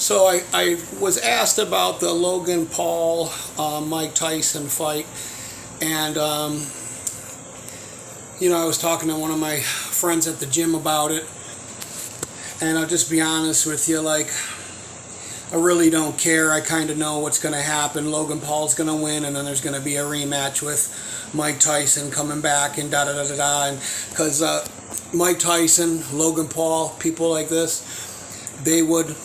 So I was asked about the Logan Paul Mike Tyson fight, and I was talking to one of my friends at the gym about it, and I'll just be honest with you, like, I really don't care. I kind of know what's going to happen. Logan Paul's going to win, and then there's going to be a rematch with Mike Tyson coming back and da-da-da-da-da. And because Mike Tyson, Logan Paul, people like this, they would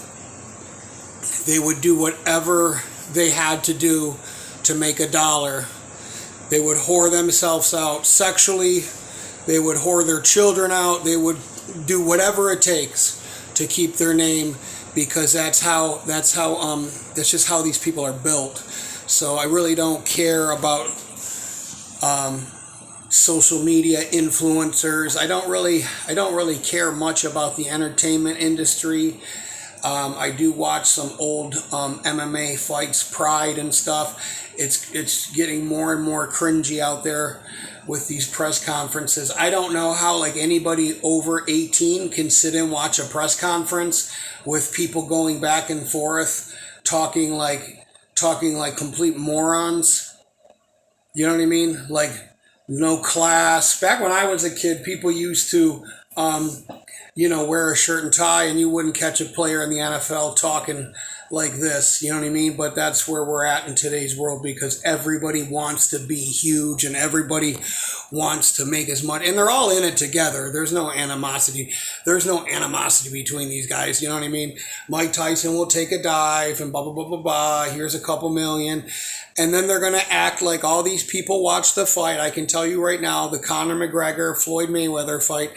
do whatever they had to do to make a dollar. They would whore themselves out sexually. They would whore their children out. They would do whatever it takes to keep their name, because that's just how these people are built. So I really don't care about social media influencers. I don't really care much about the entertainment industry. I do watch some old MMA fights, Pride and stuff. It's getting more and more cringy out there with these press conferences. I don't know how like anybody over 18 can sit and watch a press conference with people going back and forth, talking like complete morons. You know what I mean? Like no class. Back when I was a kid, people used to wear a shirt and tie, and you wouldn't catch a player in the NFL talking like this, you know what I mean? But that's where we're at in today's world, because everybody wants to be huge and everybody wants to make as much, and they're all in it together. There's no animosity. There's no animosity between these guys, you know what I mean? Mike Tyson will take a dive and blah, blah, blah, blah, blah. Here's a couple million. And then they're going to act like all these people watch the fight. I can tell you right now, the Conor McGregor, Floyd Mayweather fight,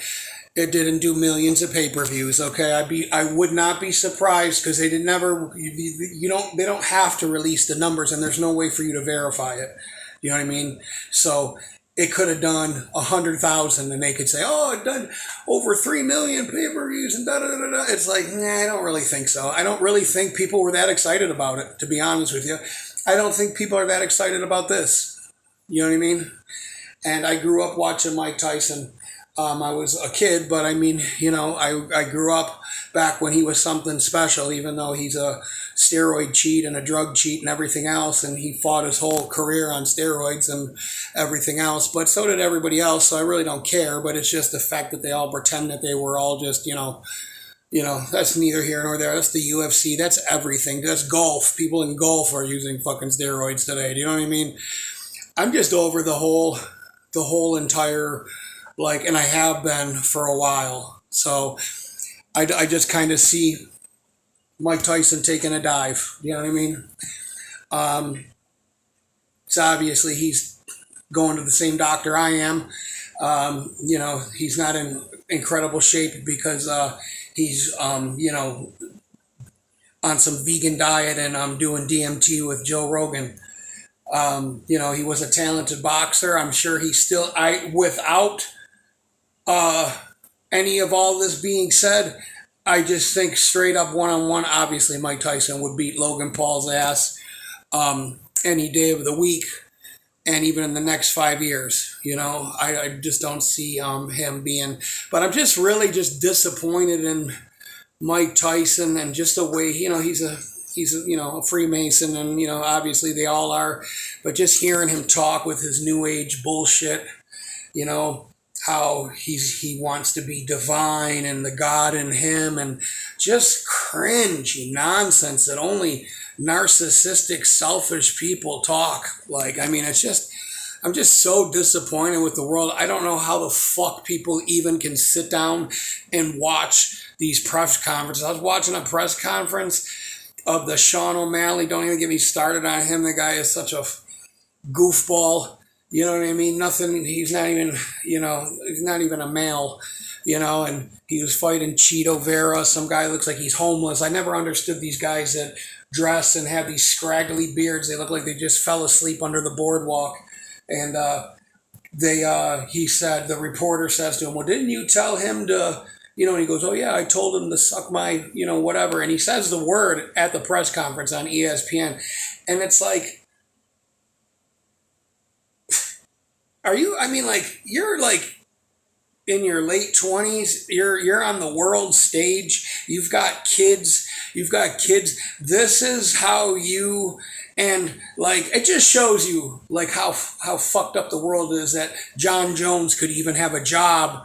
it didn't do millions of pay-per-views. Okay, I would not be surprised, because they they don't have to release the numbers, and there's no way for you to verify it. You know what I mean? So it could have done 100,000, and they could say, "Oh, it done over 3 million pay-per-views," and da da da da. It's like, nah, I don't really think so. I don't really think people were that excited about it. To be honest with you, I don't think people are that excited about this. You know what I mean? And I grew up watching Mike Tyson. I was a kid, but I mean, I grew up back when he was something special, even though he's a steroid cheat and a drug cheat and everything else, and he fought his whole career on steroids and everything else, but so did everybody else, so I really don't care. But it's just the fact that they all pretend that they were all just, that's neither here nor there. That's the UFC, that's everything, that's golf. People in golf are using fucking steroids today, do you know what I mean? I'm just over the whole entire, and I have been for a while. So I just kind of see Mike Tyson taking a dive. You know what I mean? It's obviously he's going to the same doctor I am. He's not in incredible shape because he's, on some vegan diet, and I'm doing DMT with Joe Rogan. He was a talented boxer. I'm sure he's still, without any of all this being said, I just think straight up one-on-one, obviously Mike Tyson would beat Logan Paul's ass any day of the week, and even in the next 5 years. I just don't see him being, but I'm just really just disappointed in Mike Tyson, and just the way, he's a Freemason, and obviously they all are, but just hearing him talk with his new age bullshit, how he wants to be divine and the God in him, and just cringy nonsense that only narcissistic, selfish people talk. I'm just so disappointed with the world. I don't know how the fuck people even can sit down and watch these press conferences. I was watching a press conference of the Sean O'Malley. Don't even get me started on him. The guy is such a goofball. You know what I mean? Nothing. He's not even, he's not even a male, and he was fighting Cheeto Vera. Some guy looks like he's homeless. I never understood these guys that dress and have these scraggly beards. They look like they just fell asleep under the boardwalk. And he said, the reporter says to him, "Well, didn't you tell him to," and he goes, "Oh yeah, I told him to suck my, whatever." And he says the word at the press conference on ESPN. And it's like, you're in your late 20s, you're on the world stage, you've got kids, this is how you, and like it just shows you like how fucked up the world is that John Jones could even have a job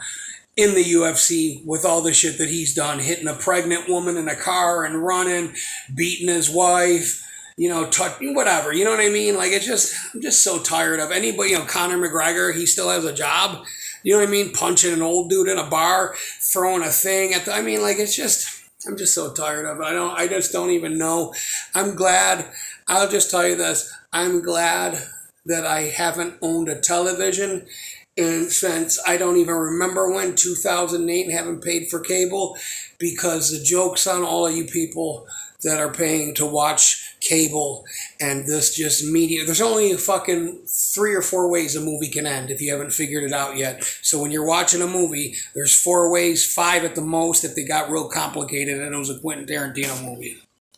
in the UFC with all the shit that he's done, hitting a pregnant woman in a car and running, beating his wife, whatever. You know what I mean? Like I'm just so tired of anybody. Conor McGregor, he still has a job. You know what I mean? Punching an old dude in a bar, throwing a thing at I'm just so tired of it. I just don't even know. I'm glad. I'll just tell you this. I'm glad that I haven't owned a television and since I don't even remember when, 2008, and haven't paid for cable, because the joke's on all of you people that are paying to watch cable and this just media. There's only fucking 3 or 4 ways a movie can end if you haven't figured it out yet. So when you're watching a movie, there's 4 ways, 5 at the most if they got real complicated and it was a Quentin Tarantino movie.